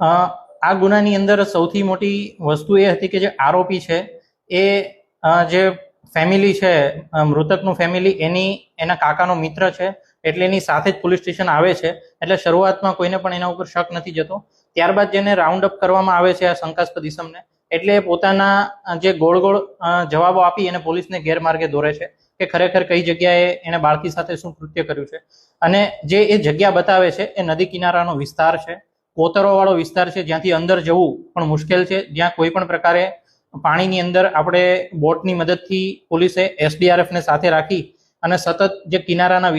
આ ગુનાની અંદર સૌથી મોટી વસ્તુ એ હતી કે જે આરોપી છે એ જે ફેમિલી છે, મૃતકનું ફેમિલી એના કાકાનો મિત્ર છે, એટલે એની સાથે જ પોલીસ સ્ટેશન આવે છે. એટલે શરૂઆતમાં કોઈને પણ એના ઉપર શક નથી જતો. ત્યારબાદ જેને રાઉન્ડ અપ કરવામાં આવે છે આ શંકાસ્પદ ઇસમને, એટલે પોતાના જે ગોળ ગોળ જવાબો આપી અને પોલીસને ગેરમાર્ગે દોરે છે કે ખરેખર કઈ જગ્યાએ એને બાળકી સાથે શું કૃત્ય કર્યું છે. અને જે એ જગ્યા બતાવે છે એ નદી કિનારાનો વિસ્તાર છે, કોતરોવાળો વિસ્તાર છે, જ્યાંથી અંદર જવું પણ મુશ્કેલ છે, જ્યાં કોઈ પણ પ્રકારે પાણીની અંદર આપણે બોટની મદદથી પોલીસે SDRF ને સાથે રાખી અને સતત જે કિનારાના